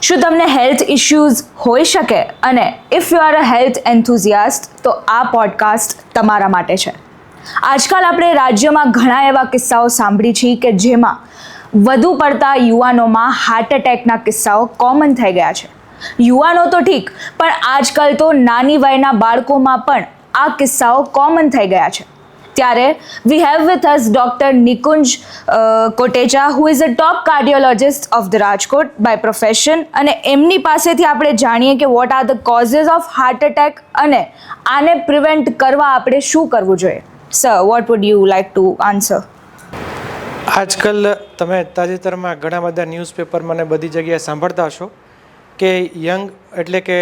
શું તમને health issues હોઈ શકે અને if you are a health enthusiast તો આ પોડકાસ્ટ તમારા માટે છે. આજકાલ આપણે રાજ્યમાં ઘણા એવા કિસ્સાઓ સાંભળી છીએ કે જેમાં વધુ પડતા યુવાનોમાં હાર્ટ એટેકના કિસ્સાઓ કોમન થઈ ગયા છે. યુવાનો તો ઠીક, પણ આજકાલ તો નાની વયના બાળકોમાં પણ આ કિસ્સાઓ કોમન થઈ ગયા છે. ત્યારે we have with us doctor Nikunj Kotecha, who is a top cardiologist of the Rajkot by profession, અને એમની પાસેથી આપણે જાણીએ કે what are the causes of heart attack અને આને પ્રિવેન્ટ કરવા આપણે શું કરવું જોઈએ. Sir, what would you like to answer? આજકાલ તમે તાજેતરમાં ઘણા બધા ન્યૂઝપેપરમાં ને બધી જગ્યાએ સાંભળતા હશો કે યંગ એટલે કે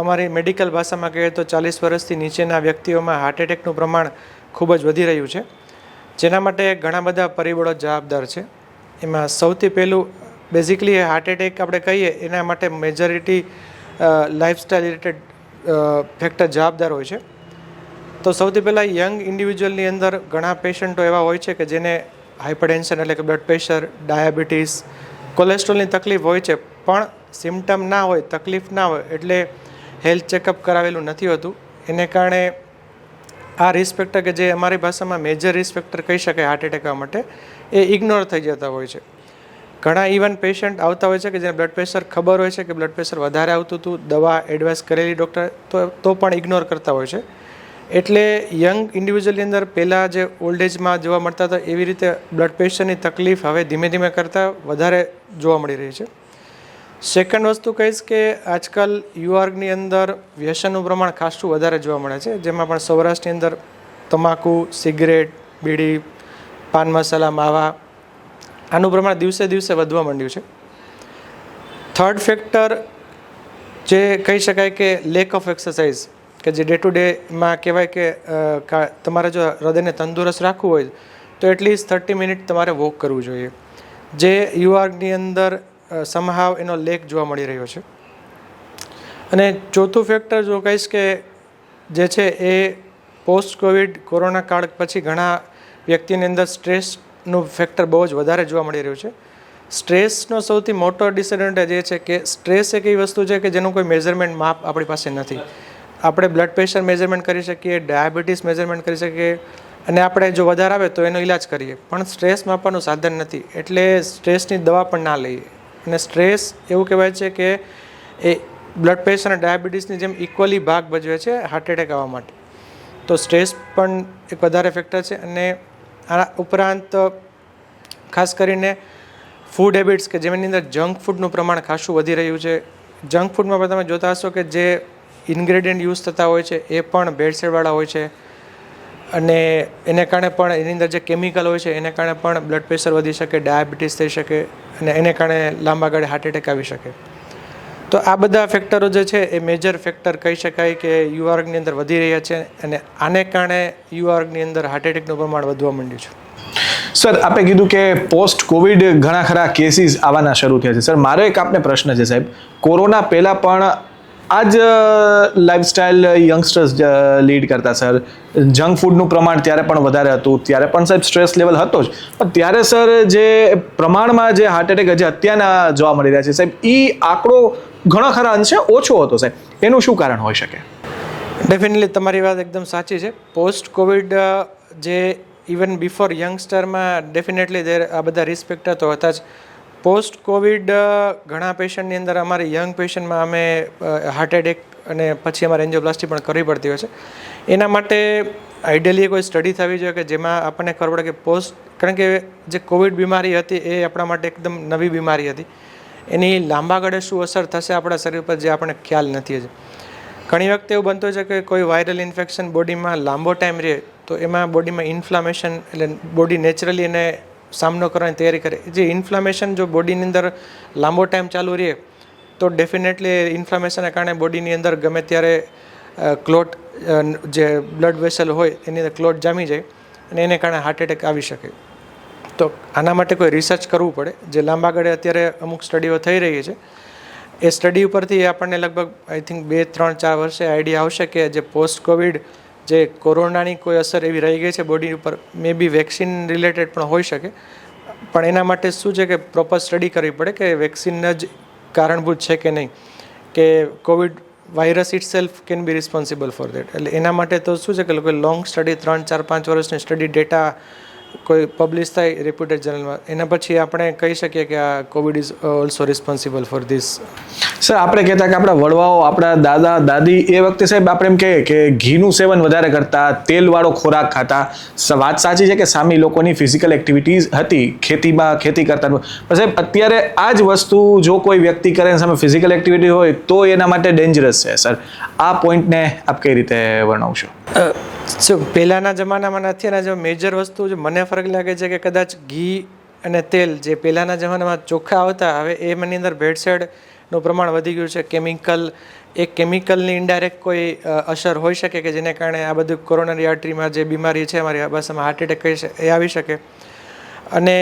અમારી મેડિકલ ભાષામાં કહીએ તો 40 વર્ષથી નીચેના વ્યક્તિઓમાં હાર્ટ એટેકનું પ્રમાણ ખૂબ જ વધી રહ્યું છે. જેના માટે ઘણા બધા પરિબળો જવાબદાર છે. એમાં સૌથી પહેલું બેઝિકલી હાર્ટ એટેક આપણે કહીએ એના માટે મેજોરિટી લાઇફસ્ટાઇલ રિલેટેડ ફેક્ટર જવાબદાર હોય છે. તો સૌથી પહેલાં યંગ ઇન્ડિવિજ્યુઅલની અંદર ઘણા પેશન્ટો એવા હોય છે કે જેને હાઇપરટેન્શન એટલે કે બ્લડ પ્રેશર, ડાયાબિટીસ, કોલેસ્ટ્રોલની તકલીફ હોય છે, પણ સિમ્ટમ ના હોય, તકલીફ ના હોય એટલે હેલ્થ ચેકઅપ કરાવેલું નથી હોતું. એને કારણે આ રિસ્ક ફેક્ટર કે જે અમારી ભાષામાં મેજર રિસ્ક ફેક્ટર કહી શકાય હાર્ટ એટેક માટે, એ ઇગ્નોર થઈ જતા હોય છે. ઘણા ઇવન પેશન્ટ આવતા હોય છે કે જેને બ્લડ પ્રેશર ખબર હોય છે કે બ્લડ પ્રેશર વધારે આવતું હતું, દવા એડવાઇસ કરેલી ડૉક્ટર તો પણ ઇગ્નોર કરતા હોય છે. એટલે યંગ ઇન્ડિવિજ્યુઅલની અંદર પહેલાં જે ઓલ્ડ એજમાં જોવા મળતા હતા એવી રીતે બ્લડ પ્રેશરની તકલીફ હવે ધીમે ધીમે કરતાં વધારે જોવા મળી રહી છે. સેકન્ડ વસ્તુ કહીશ કે આજકાલ યુવાર્ગની અંદર વ્યસનનું પ્રમાણ ખાસું વધારે જોવા મળે છે. જેમાં પણ સૌરાષ્ટ્રની અંદર તમાકુ, સિગરેટ, બીડી, પાન મસાલા, માવા, આનું પ્રમાણ દિવસે દિવસે વધવા માંડ્યું છે. થર્ડ ફેક્ટર જે કહી શકાય કે લેક ઓફ એક્સરસાઇઝ, કે જે ડે ટુ ડેમાં કહેવાય કે તમારે જો હૃદયને તંદુરસ્ત રાખવું હોય તો એટલીસ્ટ 30 મિનિટ તમારે વોક કરવું જોઈએ, જે યુવાર્ગની અંદર સમહાવ એનો લેક જોવા મળી રહ્યો છે. અને ચોથું ફેક્ટર જો કહીશ કે જે છે એ પોસ્ટ કોવિડ કોરોના કાળ પછી ઘણા વ્યક્તિની અંદર સ્ટ્રેસનું ફેક્ટર બહુ જ વધારે જોવા મળી રહ્યું છે. સ્ટ્રેસનો સૌથી મોટો ડિસએડવાન્ટેજ એ છે કે સ્ટ્રેસ એક એવી વસ્તુ છે કે જેનું કોઈ મેઝરમેન્ટ માપ આપણી પાસે નથી. આપણે બ્લડ પ્રેશર મેઝરમેન્ટ કરી શકીએ, ડાયાબિટીસ મેઝરમેન્ટ કરી શકીએ, અને આપણે જો વધારે આવે તો એનો ઇલાજ કરીએ, પણ સ્ટ્રેસ માપવાનું સાધન નથી. એટલે સ્ટ્રેસની દવા પણ ના લઈએ. અને સ્ટ્રેસ એવું કહેવાય છે કે એ બ્લડ પ્રેશર અને ડાયાબિટીસની જેમ ઇક્વલી ભાગ ભજવે છે હાર્ટ એટેક આવવા માટે. તો સ્ટ્રેસ પણ એક વધારે ફેક્ટર છે. અને આ ઉપરાંત ખાસ કરીને ફૂડ હેબિટ્સ કે જેમની અંદર જંક ફૂડનું પ્રમાણ ખાસું વધી રહ્યું છે. જંક ફૂડમાં પણ તમે જોતા હશો કે જે ઇન્ગ્રેડિયન્ટ યુઝ થતા હોય છે એ પણ ભેળસેળવાળા હોય છે, અને એને કારણે પણ એની અંદર જે કેમિકલ હોય છે એને કારણે પણ બ્લડ પ્રેશર વધી શકે, ડાયાબિટીસ થઈ શકે, અને એને કારણે લાંબા ગાળે હાર્ટ એટેક આવી શકે. તો આ બધા ફેક્ટરો જે છે એ મેજર ફેક્ટર કહી શકાય કે યુવાર્ગની અંદર વધી રહ્યા છે, અને આને કારણે યુવાર્ગની અંદર હાર્ટ એટેકનું પ્રમાણ વધવા માંડ્યું છે. સર, આપે કીધું કે પોસ્ટ કોવિડ ઘણા ખરા કેસીસ આવવાના શરૂ થયા છે. સર, મારો એક આપને પ્રશ્ન છે સાહેબ, કોરોના પહેલાં પણ આ જ લાઈફસ્ટાઈલ યંગસ્ટર્સ લીડ કરતા સર. જંક ફૂડનું પ્રમાણ ત્યારે પણ વધારે હતું, ત્યારે પણ સાહેબ સ્ટ્રેસ લેવલ હતો જ, પણ ત્યારે સર જે પ્રમાણમાં જે હાર્ટ એટેક હજી અત્યારના જોવા મળી રહ્યા છે સાહેબ, એ આંકડો ઘણા ખરા અંશે ઓછો હતો સાહેબ. એનું શું કારણ હોઈ શકે? ડેફિનેટલી તમારી વાત એકદમ સાચી છે. પોસ્ટ કોવિડ જે ઇવન બિફોર યંગસ્ટરમાં ડેફિનેટલી આ બધા રિસ્ક ફેક્ટર તો હતા જ. પોસ્ટ કોવિડ ઘણા પેશન્ટની અંદર અમારી યંગ પેશન્ટમાં અમે હાર્ટ એટેક અને પછી અમારે એન્જિયોપ્લાસ્ટી પણ કરવી પડતી હોય છે. એના માટે આઈડિયલી કોઈ સ્ટડી થવી જોઈએ કે જેમાં આપણને ખબર પડે કે કારણ કે જે કોવિડ બીમારી હતી એ આપણા માટે એકદમ નવી બીમારી હતી, એની લાંબા ગાળે શું અસર થશે આપણા શરીર પર જે આપણને ખ્યાલ નથી હજી. ઘણી વખતે એવું બનતું છે કે કોઈ વાયરલ ઇન્ફેક્શન બોડીમાં લાંબો ટાઈમ રહે તો એમાં બોડીમાં ઇન્ફ્લામેશન, એટલે બોડી નેચરલી એને સામનો કરવાની તૈયારી કરે. જે ઇન્ફ્લામેશન જો બોડીની અંદર લાંબો ટાઈમ ચાલુ રહે તો ડેફિનેટલી ઇન્ફ્લામેશનના કારણે બોડીની અંદર ગમે ત્યારે ક્લોટ, જે બ્લડ વેસલ હોય એની અંદર ક્લોટ જામી જાય અને એને કારણે હાર્ટ એટેક આવી શકે. તો આના માટે કોઈ રિસર્ચ કરવું પડે, જે લાંબા ગાળે અત્યારે અમુક સ્ટડીઓ થઈ રહી છે. એ સ્ટડી ઉપરથી આપણને લગભગ આઈ થિંક 2, 3, 4 વર્ષે આઈડિયા આવશે કે જે પોસ્ટ કોવિડ જે કોરોનાની કોઈ અસર એવી રહી ગઈ છે બોડી ઉપર, મે બી વેક્સિન રિલેટેડ પણ હોઈ શકે. પણ એના માટે શું છે કે પ્રોપર સ્ટડી કરવી પડે કે વેક્સિન જ કારણભૂત છે કે નહીં, કે Covid virus it self can be responsible for that. એટલે એના માટે તો શું છે કે લોકો લોંગ સ્ટડી 3, 4, 5 વર્ષની સ્ટડી ડેટા કોઈ પબ્લિશ થાય રેપ્યુટેડ જર્નલમાં, એના પછી આપણે કહી શકીએ કે આ Covid is also responsible for this. Sir આપણે કહેતા કે આપણા વડવાઓ, આપણા દાદા દાદી એ વખતે સાહેબ આપણે એમ કહીએ કે ઘીનું સેવન વધારે કરતા, તેલવાળો ખોરાક ખાતા. વાત સાચી છે કે સામી લોકોની ફિઝિકલ એક્ટિવિટીઝ હતી, ખેતી કરતા. પણ સાહેબ અત્યારે આ જ વસ્તુ જો કોઈ વ્યક્તિ કરે એની સામે ફિઝિકલ એક્ટિવિટી હોય તો એના માટે ડેન્જરસ છે. સર આ પોઈન્ટને આપ કઈ રીતે વર્ણવશો? પહેલાંના જમાનામાં અત્યારના જે મેજર વસ્તુ જે મને ફરક લાગે છે કે કદાચ ઘી અને તેલ જે પહેલાંના જમાનામાં ચોખ્ખા આવતા, હવે એમની અંદર ભેળસેળનું પ્રમાણ વધી ગયું છે. કેમિકલની ઇનડાયરેક્ટ કોઈ અસર હોઈ શકે કે જેને કારણે આ બધું કોરોનરી આર્ટરીમાં જે બીમારી છે અમારી ભાષામાં હાર્ટ એટેક કહી છે એ આવી શકે. અને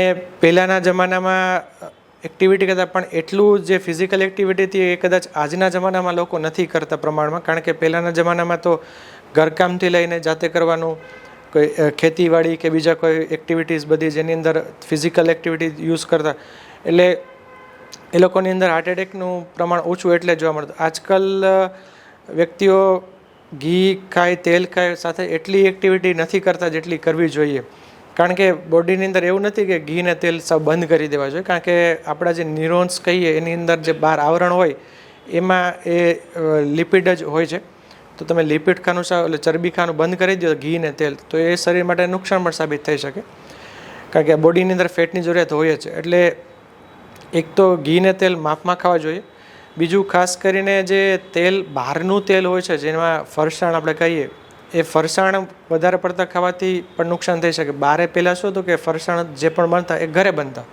પહેલાંના જમાનામાં એક્ટિવિટી કરતાં પણ એટલું જે ફિઝિકલ એક્ટિવિટી હતી એ કદાચ આજના જમાનામાં લોકો નથી કરતા પ્રમાણમાં, કારણ કે પહેલાંના જમાનામાં તો ઘરકામથી લઈને જાતે કરવાનું, કોઈ ખેતીવાડી કે બીજા કોઈ એક્ટિવિટીઝ બધી જેની અંદર ફિઝિકલ એક્ટિવિટી યુઝ કરતા, એટલે એ લોકોની અંદર હાર્ટ એટેકનું પ્રમાણ ઓછું એટલે જોવા મળતું. આજકાલ વ્યક્તિઓ ઘી ખાય, તેલ ખાય, સાથે એટલી એક્ટિવિટી નથી કરતા જેટલી કરવી જોઈએ. કારણ કે બોડીની અંદર એવું નથી કે ઘી ને તેલ સાવ બંધ કરી દેવા જોઈએ, કારણ કે આપણા જે ન્યુરોન્સ કહીએ એની અંદર જે બહાર આવરણ હોય એમાં એ લિપિડ જ હોય છે. તો તમે લિપિડ ખાનું એટલે ચરબી ખાનું બંધ કરી દો ઘી ને તેલ, તો એ શરીર માટે નુકસાન પણ સાબિત થઈ શકે, કારણ કે બોડીની અંદર ફેટની જરૂરિયાત હોય જ. એટલે એક તો ઘી ને તેલ માપમાં ખાવા જોઈએ. બીજું ખાસ કરીને જે તેલ, બહારનું તેલ હોય છે જેમાં ફરસાણ આપણે કહીએ, એ ફરસાણ વધારે પડતા ખાવાથી પણ નુકસાન થઈ શકે. બહારે પહેલાં શું હતું કે ફરસાણ જે પણ બનતા એ ઘરે બનતા.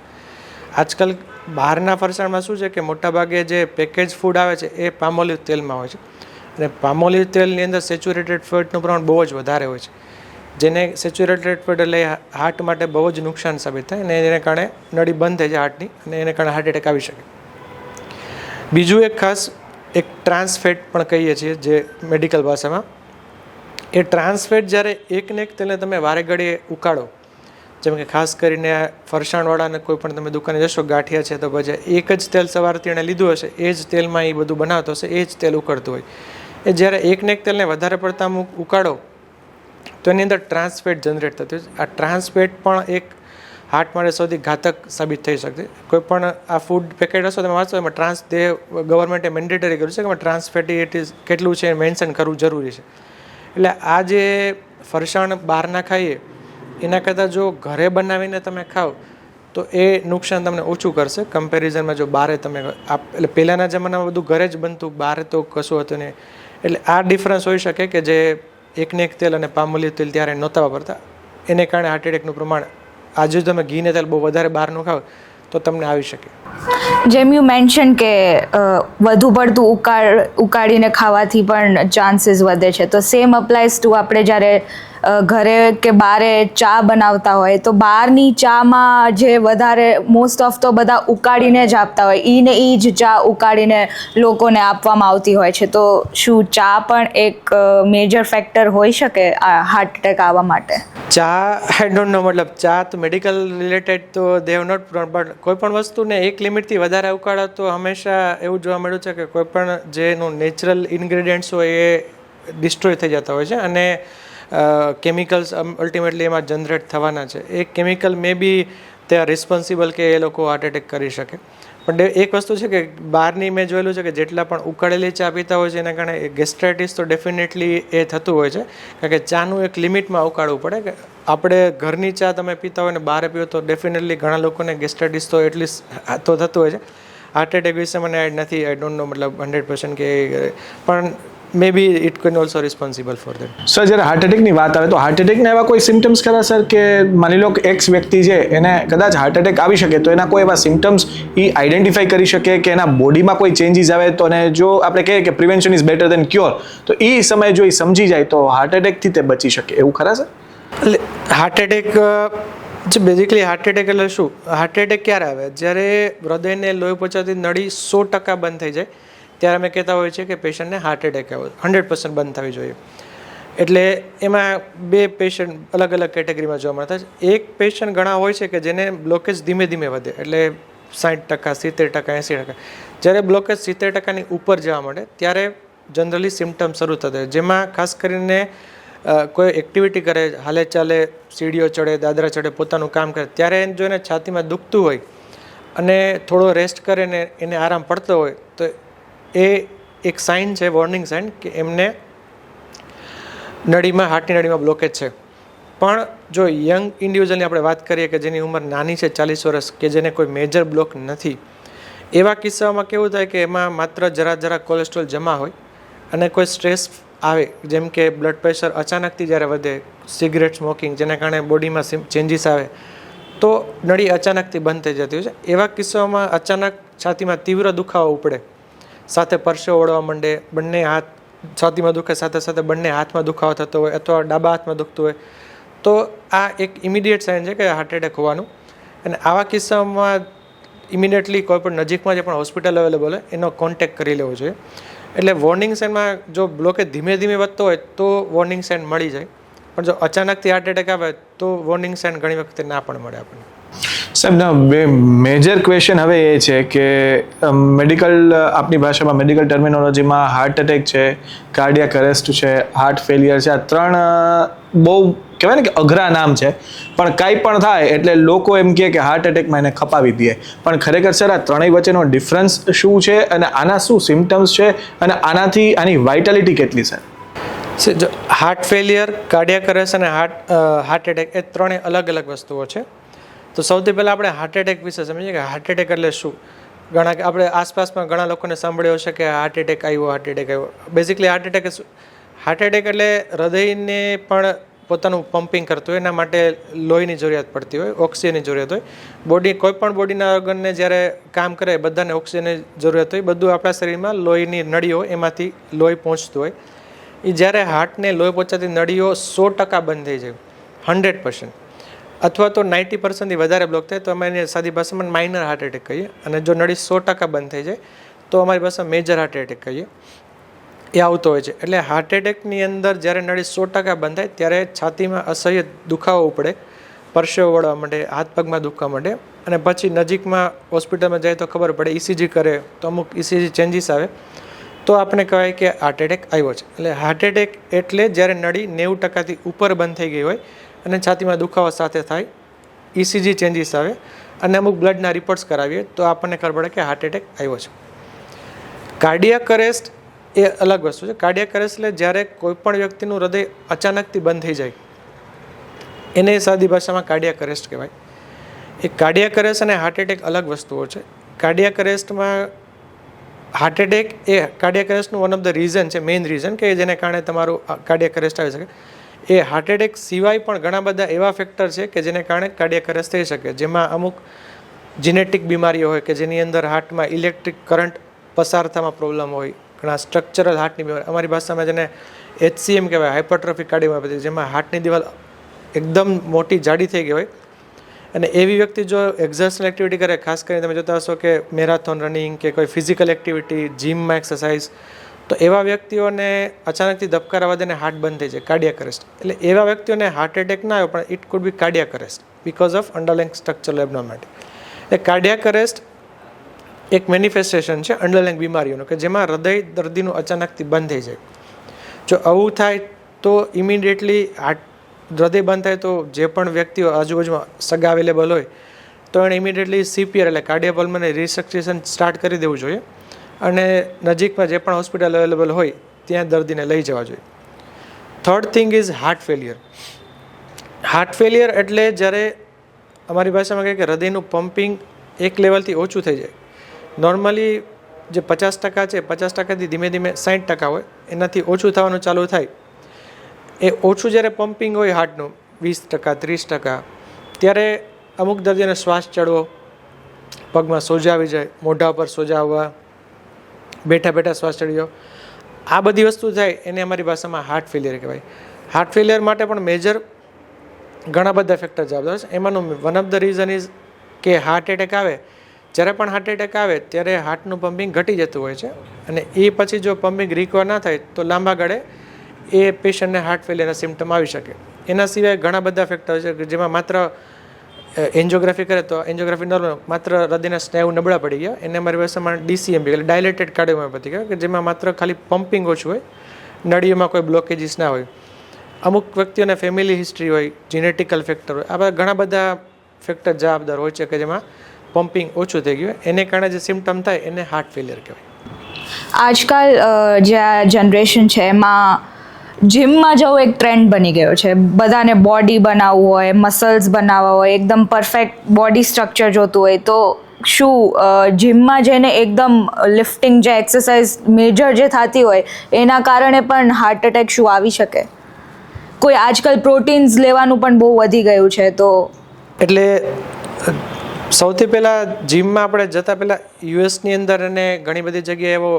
આજકાલ બહારના ફરસાણમાં શું છે કે મોટાભાગે જે પેકેજ ફૂડ આવે છે એ પામોલિવ તેલમાં હોય છે, અને પામોલિવ તેલની અંદર સેચ્યુરેટેડ ફેટનું પ્રમાણ બહુ જ વધારે હોય છે, જેને સેચ્યુરેટેડ ફેટ એટલે હાર્ટ માટે બહુ જ નુકસાન સાબિત થાય, અને એને કારણે નળી બંધ થઈ જાય હાર્ટની, અને એને કારણે હાર્ટ એટેક આવી શકે. બીજું એક ખાસ એક ટ્રાન્સ ફેટ પણ કહીએ છીએ જે મેડિકલ ભાષામાં, એ ટ્રાન્સ ફેટ જ્યારે એકને એક તેલને તમે વારે ઘડીએ ઉકાળો, જેમ કે ખાસ કરીને ફરસાણવાળાને કોઈ પણ તમે દુકાને જશો, ગાંઠિયા છે તો પછી એક જ તેલ સવારથી એણે લીધું હશે, એ જ તેલમાં એ બધું બનાવતો હશે, એ જ તેલ ઉકળતું હોય. એ જ્યારે એકને એક તેલને વધારે પડતા ઉકાળો તો એની અંદર ટ્રાન્સફેટ જનરેટ થતી હોય છે. આ ટ્રાન્સફેટ પણ એક હાર્ટ માટે સૌથી ઘાતક સાબિત થઈ શકે. કોઈ પણ આ ફૂડ પેકેટ હશો તમે વાંચો એમાં ગવર્મેન્ટે મેન્ડેટરી કર્યું છે કે ટ્રાન્સફેટી કેટલું છે એ મેન્શન કરવું જરૂરી છે. એટલે આ જે ફરસાણ બહારના ખાઈએ એના કરતાં જો ઘરે બનાવીને તમે ખાઓ તો એ નુકસાન તમને ઓછું કરશે કમ્પેરિઝનમાં જો બહારે તમે એટલે પહેલાંના જમાનામાં બધું ઘરે જ બનતું, બહાર તો કશું હતું નહીં. એટલે આ ડિફરન્સ હોઈ શકે કે જે એકને એક તેલ અને પામોલિવ તેલ ત્યારે નહોતા વાપરતા, એને કારણે હાર્ટ એટેકનું પ્રમાણ આજે તમે ઘી ને તેલ બહુ વધારે બહારનું ખાવ તો તમને આવી શકે. જેમ યુ મેન્શન કે વધુ પડતું ઉકાળીને ખાવાથી પણ ચાન્સીસ વધે છે, તો સેમ અપ્લાઇઝ ટુ આપણે જ્યારે ઘરે કે બારે ચા બનાવતા હોય તો બહારની ચામાં જે વધારે મોસ્ટ ઓફ તો બધા ઉકાળીને જ આપતા હોય, ઈને એ જ ચા ઉકાળીને લોકોને આપવામાં આવતી હોય છે. તો શું ચા પણ એક મેજર ફેક્ટર હોઈ શકે આ હાર્ટ એટેક આવવા માટે? ચા આઈ ડોન્ટ નો, મતલબ ચા તો મેડિકલ રિલેટેડ તો દે હેવ નોટ, બટ કોઈ પણ વસ્તુને એક લિમિટથી વધારે ઉકાળો તો હંમેશા એવું જોવા મળ્યું છે કે કોઈ પણ જેનું નેચરલ ઇન્ગ્રેડિયન્ટ્સ હોય એ ડિસ્ટ્રોય થઈ જતા હોય છે, અને કેમિકલ્સ અલ્ટિમેટલી એમાં જનરેટ થવાના છે. એ કેમિકલ મે બી તે આર રિસ્પોન્સિબલ કે એ લોકો હાર્ટ એટેક કરી શકે. પણ એક વસ્તુ છે કે બહારની મેં જોયેલું છે કે જેટલા પણ ઉકાળેલી ચા પીતા હોય છે એના કારણે ગેસ્ટ્રાઇટિસ તો ડેફિનેટલી એ થતું હોય છે, કારણ કે ચાનું એક લિમિટમાં ઉકાળવું પડે. કે આપણે ઘરની ચા તમે પીતા હોય ને બહાર પીઓ તો ડેફિનેટલી ઘણા લોકોને ગેસ્ટ્રાઇટિસ તો એટલીસ્ટ તો થતું હોય છે. હાર્ટ એટેક વિશે મને આઈ ડોન્ટ નો, મતલબ 100% કે, પણ may be it can also responsible for that. Sir જ્યારે હાર્ટ એટેકની વાત આવે તો હાર્ટ એટેકના એવા કોઈ સિમ્ટમ્સ ખરા સર કે માની લો કે એક્સ વ્યક્તિ છે એને કદાચ હાર્ટ એટેક આવી શકે તો એના કોઈ એવા સિમ્ટમ્સ એ આઈડેન્ટિફાઈ કરી શકે કે એના બોડીમાં કોઈ ચેન્જીસ આવે તો, અને જો આપણે કહીએ કે prevention is better than cure, તો એ સમયે જો એ સમજી જાય તો હાર્ટ એટેકથી તે બચી શકે, એવું ખરા સર? એટલે heart attack basically heart attack એટલે શું? હાર્ટ એટેક ક્યારે આવે? જ્યારે હૃદયને લોહી પહોંચાડતી નળી 100% બંધ થઈ જાય ત્યારે અમે કહેતા હોઈએ છીએ કે પેશન્ટને હાર્ટ એટેક આવ્યો. 100% બંધ થવી જોઈએ. એટલે એમાં બે પેશન્ટ અલગ અલગ કેટેગરીમાં જોવા મળતા છે. એક પેશન્ટ ઘણા હોય છે કે જેને બ્લોકેજ ધીમે ધીમે વધે, એટલે 60%, 70%, 80%. જ્યારે બ્લોકેજ 70%ની ઉપર જવા માંડે ત્યારે જનરલી સિમ્ટમ શરૂ થતા હોય, જેમાં ખાસ કરીને કોઈ એક્ટિવિટી કરે, હાલે ચાલે, સીડીઓ ચડે, દાદરા ચડે, પોતાનું કામ કરે, ત્યારે જો એને છાતીમાં દુખતું હોય અને થોડો રેસ્ટ કરે ને એને આરામ પડતો હોય તો એ એક સાઇન છે, વોર્નિંગ સાઇન, કે એમને હાર્ટની નળીમાં બ્લોકેજ છે. પણ જો યંગ ઇન્ડિવિજ્યુઅલની આપણે વાત કરીએ કે જેની ઉંમર નાની છે 40 વર્ષ, કે જેને કોઈ મેજર બ્લોક નથી, એવા કિસ્સાઓમાં કેવું થાય કે એમાં માત્ર જરા કોલેસ્ટ્રોલ જમા હોય અને કોઈ સ્ટ્રેસ આવે, જેમ કે બ્લડ પ્રેશર અચાનકથી જ્યારે વધે, સિગરેટ સ્મોકિંગ, જેના કારણે બોડીમાં ચેન્જીસ આવે, તો નળી અચાનકથી બંધ થઈ જતી હોય છે. એવા કિસ્સાઓમાં અચાનક છાતીમાં તીવ્ર દુખાવો ઉપડે, સાથે પરસેવો વળવા માંડે, બંને હાથ છાતીમાં દુખે, સાથે બંને હાથમાં દુખાવો થતો હોય અથવા ડાબા હાથમાં દુખતું હોય, તો આ એક ઇમિડિયેટ સાઇન છે કે હાર્ટ એટેક હોવાનું. અને આવા કિસ્સામાં ઇમિડિયેટલી કોઈ પણ નજીકમાં જે પણ હોસ્પિટલ અવેલેબલ હોય એનો કોન્ટેક્ટ કરી લેવો જોઈએ. એટલે વોર્નિંગ સાઇનમાં જો બ્લોકેજ ધીમે વધતો હોય તો વોર્નિંગ સાઇન મળી જાય, પણ જો અચાનકથી હાર્ટ એટેક આવે તો વોર્નિંગ સાઇન ઘણી વખતે ના પણ મળે આપણને. સાહેબ, ના બે મેજર ક્વેશ્ચન હવે એ છે કે મેડિકલ, આપની ભાષામાં મેડિકલ ટર્મિનોલોજીમાં હાર્ટ એટેક છે, કાર્ડિયાક અરેસ્ટ છે, હાર્ટ ફેલિયર છે, આ ત્રણ બહુ કહેવાય ને કે અઘરા નામ છે, પણ કાંઈ પણ થાય એટલે લોકો એમ કહે કે હાર્ટ એટેકમાં એને ખપાવી દે. પણ ખરેખર સર, આ ત્રણેય વચ્ચેનો ડિફરન્સ શું છે અને આના શું સિમ્ટમ્સ છે અને આની વાઇટાલિટી કેટલી છે? જો હાર્ટ ફેલિયર, કાર્ડિયાક અરેસ્ટ અને હાર્ટ એટેક એ ત્રણેય અલગ વસ્તુઓ છે. તો સૌથી પહેલાં આપણે હાર્ટ એટેક વિશે સમજીએ કે હાર્ટ એટેક એટલે શું. આપણે આસપાસમાં ઘણા લોકોને સાંભળ્યો છે કે હાર્ટ એટેક આવ્યો. બેઝિકલી હાર્ટ એટેક એટલે હૃદયને પણ પોતાનું પમ્પિંગ કરતું હોય, એના માટે લોહીની જરૂરિયાત પડતી હોય, ઓક્સિજનની જરૂરિયાત હોય. કોઈ પણ બોડીના ઓર્ગનને જ્યારે કામ કરે બધાને ઓક્સિજનની જરૂરિયાત હોય. બધું આપણા શરીરમાં લોહીની નળીઓ, એમાંથી લોહી પહોંચતું હોય. એ જ્યારે હાર્ટને લોહી પહોંચાતી નળીઓ 100% બંધ થઈ જાય, 100%, અથવા તો 90%થી વધારે બ્લોક થાય તો અમે એને સાદી ભાષામાં માઇનર હાર્ટ એટેક કહીએ. અને જો નળી 100% બંધ થઈ જાય તો અમારી ભાષામાં મેજર હાર્ટ એટેક કહીએ. એ આવતો હોય છે. એટલે હાર્ટ એટેકની અંદર જ્યારે નળી 100% બંધ થાય ત્યારે છાતીમાં અસહ્ય દુખાવો ઉપડે, પરસેવો વળવા માંડે, હાથ પગમાં દુખવા માંડે, અને પછી નજીકમાં હોસ્પિટલમાં જાય તો ખબર પડે, ECG કરે તો અમુક ECG ચેન્જીસ આવે તો આપણે કહેવાય કે હાર્ટ એટેક આવ્યો છે. એટલે હાર્ટ એટેક એટલે જ્યારે નળી 90%થી ઉપર બંધ થઈ ગઈ હોય અને છાતીમાં દુખાવો સાથે થાય, ECG ચેન્જીસ આવે અને અમુક બ્લડના રિપોર્ટ્સ કરાવીએ તો આપણને ખબર પડે કે હાર્ટ એટેક આવ્યો છે. કાર્ડિયાક અરેસ્ટ એ અલગ વસ્તુ છે. કાર્ડિયાક અરેસ્ટ એટલે જ્યારે કોઈ પણ વ્યક્તિનું હૃદય અચાનકથી બંધ થઈ જાય, એને સાદી ભાષામાં કાર્ડિયાક અરેસ્ટ કહેવાય. એ કાર્ડિયાક અરેસ્ટ અને હાર્ટ એટેક અલગ વસ્તુઓ છે. કાર્ડિયાક અરેસ્ટમાં હાર્ટ એટેક એ કાર્ડિયાક અરેસ્ટનું વન ઓફ ધ રીઝન છે, મેઇન રીઝન કે જેને કારણે તમારું કાર્ડિયાક અરેસ્ટ આવી શકે. એ હાર્ટ એટેક સિવાય પણ ઘણા બધા એવા ફેક્ટર છે કે જેને કારણે કાર્ડિયાક અરેસ્ટ થઈ શકે, જેમાં અમુક જીનેટિક બીમારીઓ હોય કે જેની અંદર હાર્ટમાં ઇલેક્ટ્રિક કરંટ પસાર થવામાં પ્રોબ્લેમ હોય, ઘણા સ્ટ્રક્ચરલ હાર્ટની બીમારી, અમારી ભાષામાં જેને HCM કહેવાય, હાઇપરટ્રોફિક કાર્ડિયોમાયોપેથી, જેમાં હાર્ટની દિવાલ એકદમ મોટી જાડી થઈ ગઈ હોય. અને એવી વ્યક્તિ જો એક્ઝર્સનલ એક્ટિવિટી કરે, ખાસ કરીને તમે જોતા હશો કે મેરાથોન રનિંગ કે કોઈ ફિઝિકલ એક્ટિવિટી, જીમમાં એક્સરસાઇઝ, તો એવા વ્યક્તિઓને અચાનકથી ધબકારા વધે હાર્ટ બંધ થઈ જાય, કાર્ડિયાક અરેસ્ટ. એટલે એવા વ્યક્તિઓને હાર્ટ એટેક ના આવ્યો પણ it could be cardiac arrest because of underlying structural abnormality. એટલે કાર્ડિયાક અરેસ્ટ એક મેનિફેસ્ટેશન છે અંડરલાઇંગ બીમારીઓનું કે જેમાં હૃદય દર્દીનું અચાનકથી બંધ થઈ જાય. જો આવું થાય તો ઇમિડિયેટલી હૃદય બંધ થાય તો જે પણ વ્યક્તિઓ આજુબાજુમાં સગા અવેલેબલ હોય તો એણે ઇમિડિયેટલી CPR એટલે કાર્ડિયોપલ્મોનરી રિસસેક્ટેશન સ્ટાર્ટ કરી દેવું જોઈએ અને નજીકમાં જે પણ હોસ્પિટલ અવેલેબલ હોય ત્યાં દર્દીને લઈ જવા જોઈએ. Third thing is heart failure. Heart failure એટલે જ્યારે અમારી ભાષામાં કહે કે હૃદયનું પમ્પિંગ એક લેવલથી ઓછું થઈ જાય. નોર્મલી જે 50% છે, 50%થી ધીમે 60% હોય, એનાથી ઓછું થવાનું ચાલુ થાય. એ ઓછું જ્યારે પમ્પિંગ હોય હાર્ટનું 20%, 30%, ત્યારે અમુક દર્દીઓને શ્વાસ ચડવો, પગમાં સોજા આવી જાય, મોઢા પર સોજા આવવા, બેઠા શ્વાસ ચડી જાવ, આ બધી વસ્તુ થાય એને અમારી ભાષામાં હાર્ટ ફેલિયર કહેવાય. હાર્ટ ફેલિયર માટે પણ મેજર ઘણા બધા ફેક્ટર જવાબદાર છે. એમાંનું one of the reason is કે હાર્ટ એટેક આવે, જ્યારે પણ હાર્ટ એટેક આવે ત્યારે હાર્ટનું પમ્પિંગ ઘટી જતું હોય છે અને એ પછી જો પમ્પિંગ રિકવર ના થાય તો લાંબા ગાળે એ પેશન્ટને હાર્ટ ફેલિયરના સિમ્ટમ આવી શકે. એના સિવાય ઘણા બધા ફેક્ટર છે કે જેમાં માત્ર એન્જિયોગ્રાફી કરે તો એન્જિયોગ્રાફી નોર્મલ, માત્ર હૃદયના સ્નાયુ નબળા પડી ગયા, એને અમારી ભાષામાં ડીસીએમપી એટલે ડાયલેટેડ કાર્ડિયોમાયોપેથી કહેવાય, કે જેમાં માત્ર ખાલી પમ્પિંગ ઓછું હોય, નળીઓમાં કોઈ બ્લોકેજીસ ના હોય. અમુક વ્યક્તિઓને ફેમિલી હિસ્ટ્રી હોય, જીનેટિકલ ફેક્ટર હોય, આ બધા ઘણા બધા ફેક્ટર જવાબદાર હોય છે કે જેમાં પમ્પિંગ ઓછું થઈ ગયું, એને કારણે જે સિમ્ટમ થાય એને હાર્ટ ફેલિયર કહેવાય. આજકાલ જે આ જનરેશન છે એમાં જિમમાં જવું એક ટ્રેન્ડ બની ગયો છે. બધાને બોડી બનાવવું હોય, મસલ્સ બનાવવા હોય, એકદમ પરફેક્ટ બોડી સ્ટ્રક્ચર જોતું હોય, તો શું જિમમાં જઈને એકદમ લિફ્ટિંગ જે એક્સરસાઇઝ મેજર જે થતી હોય એના કારણે પણ હાર્ટ એટેક શું આવી શકે? કોઈ આજકાલ પ્રોટીન્સ લેવાનું પણ બહુ વધી ગયું છે, તો એટલે સૌથી પહેલાં જિમમાં આપણે જતાં પહેલાં યુએસની અંદર અને ઘણી બધી જગ્યાએ એવો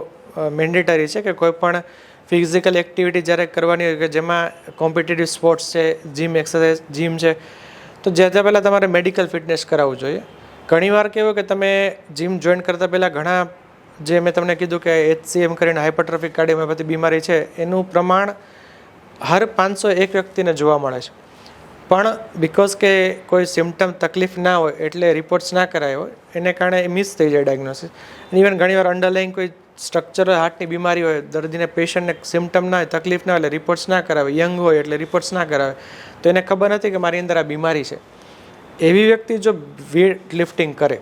મેન્ડેટરી છે કે કોઈ પણ ફિઝિકલ એક્ટિવિટી જ્યારે કરવાની હોય કે જેમાં કોમ્પિટિટિવ સ્પોર્ટ્સ છે, જીમ એક્સરસાઇઝ જીમ છે, તો જતાં પહેલાં તમારે મેડિકલ ફિટનેસ કરાવવું જોઈએ. ઘણીવાર કેવું કે તમે જીમ જોઈન કરતાં પહેલાં ઘણા જે મેં તમને કીધું કે HCM કરીને હાઇપરટ્રોફિક કાર્ડિયોમાયોપેથી બીમારી છે એનું પ્રમાણ હર 501 વ્યક્તિને જોવા મળે છે. પણ બિકોઝ કે કોઈ સિમ્ટમ તકલીફ ના હોય એટલે રિપોર્ટ્સ ના કરાય હોય, એને કારણે મિસ થઈ જાય ડાયગ્નોસિસ. ઇવન ઘણીવાર અંડરલાઈન કોઈ સ્ટ્રક્ચરલ હાર્ટની બીમારી હોય, દર્દીને પેશન્ટને સિમ્ટમ ના હોય, તકલીફ ના હોય એટલે રિપોર્ટ્સ ના કરાવે, યંગ હોય એટલે રિપોર્ટ્સ ના કરાવે, તો એને ખબર નથી કે મારી અંદર આ બીમારી છે. એવી વ્યક્તિ જો વેઇટ લિફ્ટિંગ કરે,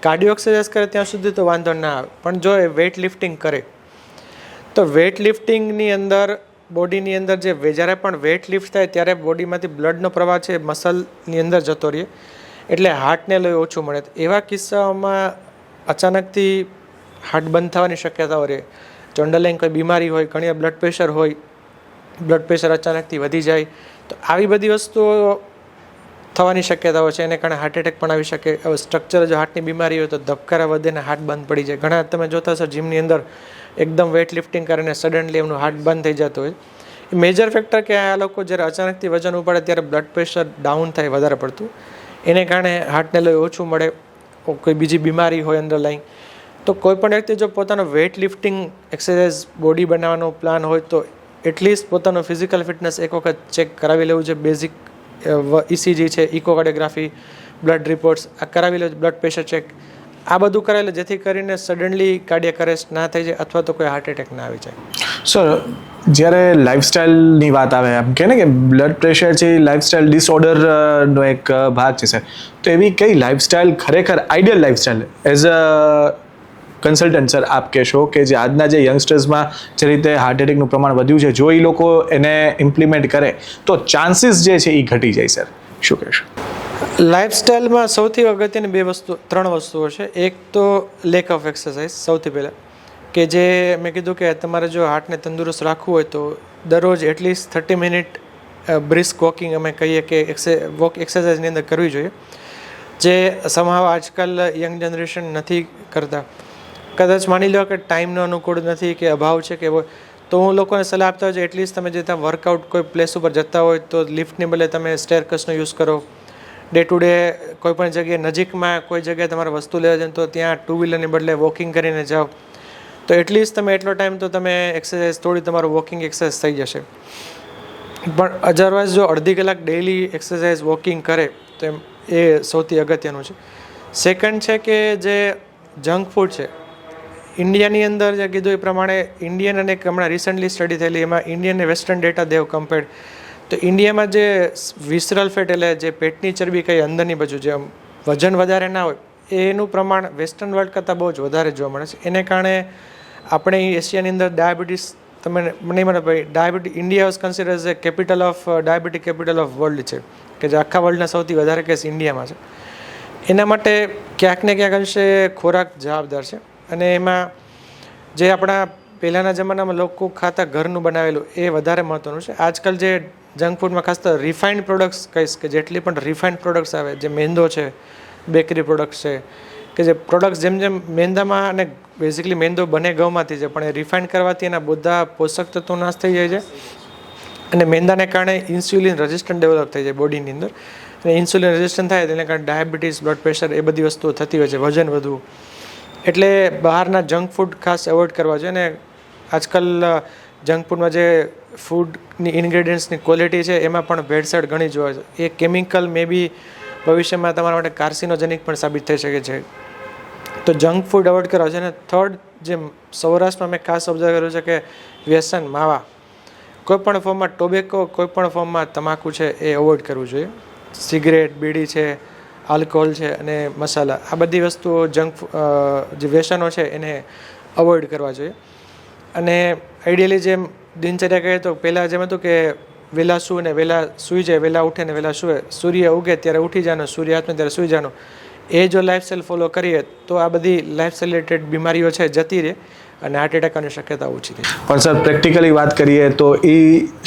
કાર્ડિયો એક્સરસાઇઝ કરે ત્યાં સુધી તો વાંધો ના આવે, પણ જો એ વેઇટ લિફ્ટિંગ કરે તો વેઇટ લિફ્ટિંગની અંદર બોડીની અંદર જે જ્યારે પણ વેઇટ લિફ્ટ થાય ત્યારે બોડીમાંથી બ્લડનો પ્રવાહ છે મસલની અંદર જતો રહે, એટલે હાર્ટને લોહી ઓછું મળે. એવા કિસ્સાઓમાં અચાનકથી હાર્ટ બંધ થવાની શક્યતાઓ રહે. જો અંડરલાઈન કોઈ બીમારી હોય, ઘણી બ્લડ પ્રેશર હોય, બ્લડ પ્રેશર અચાનકથી વધી જાય, તો આવી બધી વસ્તુઓ થવાની શક્યતાઓ છે, એને કારણે હાર્ટ એટેક પણ આવી શકે. હવે સ્ટ્રક્ચર જો હાર્ટની બીમારી હોય તો ધબકારા વધે ને હાર્ટ બંધ પડી જાય. ઘણા તમે જોતા હશો જીમની અંદર એકદમ વેઇટ લિફ્ટિંગ કરીને સડનલી એમનું હાર્ટ બંધ થઈ જતું હોય. મેજર ફેક્ટર કે આ લોકો જ્યારે અચાનકથી વજન ઉપાડે ત્યારે બ્લડ પ્રેશર ડાઉન થાય વધારે પડતું, એને કારણે હાર્ટને લોહી ઓછું મળે, કોઈ બીજી બીમારી હોય અંડરલાઈન. તો કોઈ પણ વ્યક્તિ જો પોતાનો વેઇટ લિફ્ટિંગ એક્સરસાઇઝ બોડી બનાવવાનો પ્લાન હોય તો એટલીસ્ટ પોતાનો ફિઝિકલ ફિટનેસ એક વખત ચેક કરાવી લેવું છે. બેઝિક ECG છે, ઇકોકાર્ડિયોગ્રાફી, બ્લડ રિપોર્ટ્સ આ કરાવી લેવું, બ્લડ પ્રેશર ચેક આ બધું કરાવી લે, જેથી કરીને સડનલી કાર્ડિયાક અરેસ્ટ ના થઈ જાય અથવા તો કોઈ હાર્ટ એટેક ના આવી જાય. સર, જ્યારે લાઇફસ્ટાઇલની વાત આવે, એમ કહે ને કે બ્લડ પ્રેશર છે એ લાઇફસ્ટાઇલ ડિસઓર્ડરનો એક ભાગ છે સર, તો એવી કઈ લાઇફસ્ટાઇલ ખરેખર ideal lifestyle as a consultant sir આપ કહેશો કે જે આજના જે યંગસ્ટર્સમાં જે રીતે હાર્ટ એટેકનું પ્રમાણ વધ્યું છે, જો એ લોકો એને ઇમ્પ્લિમેન્ટ કરે તો ચાન્સીસ જે છે એ ઘટી જાય સર, શું કહેશો? લાઇફસ્ટાઇલમાં સૌથી અગત્યની ત્રણ વસ્તુઓ છે. એક તો લેક ઓફ એક્સરસાઇઝ સૌથી પહેલાં, કે જે મેં કીધું કે તમારે જો હાર્ટને તંદુરસ્ત રાખવું હોય તો દરરોજ એટલીસ્ટ 30 મિનિટ બ્રિસ્ક વોકિંગ અમે કહીએ કે એક્સરસાઇઝની અંદર કરવી જોઈએ, જે સમહાવ આજકાલ યંગ જનરેશન નથી કરતા. કદાચ માની લો કે ટાઈમનો અનુકૂળ નથી કે અભાવ છે કે તો હું લોકોને સલાહ આપતા હોય છે એટલીસ્ટ તમે જે ત્યાં વર્કઆઉટ કોઈ પ્લેસ ઉપર જતા હોય તો લિફ્ટની બદલે તમે સ્ટેરકેસનો યુઝ કરો. ડે ટુ ડે કોઈ પણ જગ્યાએ નજીકમાં કોઈ જગ્યાએ તમારે વસ્તુ લેવા જાય તો ત્યાં 2 વ્હીલરની બદલે વોકિંગ કરીને જાઓ, તો એટલીસ્ટ તમે એટલો ટાઈમ તો તમે એક્સરસાઇઝ થોડી તમારું વોકિંગ એક્સરસાઇઝ થઈ જશે. પણ અધરવાઇઝ જો અડધી કલાક ડેઇલી એક્સરસાઇઝ વોકિંગ કરે તો એ સૌથી અગત્યનું છે. સેકન્ડ છે કે જે જંક ફૂડ છે, ઇન્ડિયાની અંદર જે કીધું એ પ્રમાણે ઇન્ડિયન અને હમણાં રિસન્ટલી સ્ટડી થયેલી એમાં ઇન્ડિયન અને વેસ્ટર્ન ડેટા દેવ કમ્પેર્ડ, તો ઇન્ડિયામાં જે વિસરલ ફેટ એટલે જે પેટની ચરબી કઈ અંદરની બાજુ જે વજન વધારે ના હોય એનું પ્રમાણ વેસ્ટર્ન વર્લ્ડ કરતાં બહુ જ વધારે જોવા મળે છે. એને કારણે આપણે એશિયાની અંદર ડાયાબિટીસ તમે નહીં મને ભાઈ diabetes India was consider as a capital of diabetic capital of world છે, કે જે આખા વર્લ્ડના સૌથી વધારે કેસ ઇન્ડિયામાં છે. એના માટે ક્યાંક ને ક્યાંક અંશે ખોરાક જવાબદાર છે. અને એમાં જે આપણા પહેલાંના જમાનામાં લોકો ખાતા ઘરનું બનાવેલું એ વધારે મહત્ત્વનું છે. આજકાલ જે જંક ફૂડમાં ખાસ તો રિફાઇન્ડ પ્રોડક્ટ્સ કહીશ કે જેટલી પણ રિફાઇન્ડ પ્રોડક્ટ્સ આવે, જે મેંદો છે, બેકરી પ્રોડક્ટ્સ છે, કે જે પ્રોડક્ટ્સ જેમ જેમ મેંદામાં અને બેઝિકલી મેંદો બને ઘઉંમાંથી છે, પણ એ રિફાઇન્ડ કરવાથી એના બધા પોષક તત્વો નાશ થઈ જાય છે અને મેંદાને કારણે ઇન્સ્યુલિન રેઝિસ્ટન્ટ ડેવલપ થઈ જાય બોડીની અંદર, અને ઇન્સ્યુલિન રેઝિસ્ટન્ટ થાય તેને કારણે ડાયાબિટીસ, બ્લડ પ્રેશર એ બધી વસ્તુઓ થતી હોય છે, વજન વધવું. એટલે બહારના જંક ફૂડ ખાસ એવોઇડ કરવા જોઈએ. અને આજકાલ જંક ફૂડમાં જે ફૂડની ઇન્ગ્રેડિયન્ટ્સની ક્વોલિટી છે એમાં પણ ભેળસેળ ઘણી જોવા છે. એ કેમિકલ મે બી ભવિષ્યમાં તમારા માટે કાર્સિનોજેનિક પણ સાબિત થઈ શકે છે. તો જંક ફૂડ અવોઇડ કરવા છે. અને થર્ડ, જે સૌરાષ્ટ્રમાં મેં ખાસ ઓબ્ઝર્વ કર્યું છે કે વ્યસન માવા, કોઈ પણ ફોર્મમાં ટોબેકો, કોઈ પણ ફોર્મમાં તમાકુ છે એ અવોઇડ કરવું જોઈએ. સિગરેટ, બીડી છે, આલ્કોહોલ છે અને મસાલા, આ બધી વસ્તુઓ જે વ્યસનો છે એને અવોઇડ કરવા જોઈએ. અને આઈડિયલી જેમ દિનચર્યા કહીએ તો પહેલાં જેમ હતું કે વહેલા સૂ ને વહેલા સૂઈ જાય, વહેલા ઉઠે ને વહેલા સૂએ, સૂર્ય ઉગે ત્યારે ઉઠી જવાનું, સૂર્ય હાથમાં ત્યારે સૂઈ જવાનું, એ જો લાઈફસ્ટાઈલ ફોલો કરીએ તો આ બધી લાઈફસ્ટાઈલ રિલેટેડ બીમારીઓ છે જતી રહે અને હાર્ટ એટેક આવવાની શક્યતા ઓછી થઈ. પણ સર પ્રેક્ટિકલી વાત કરીએ તો એ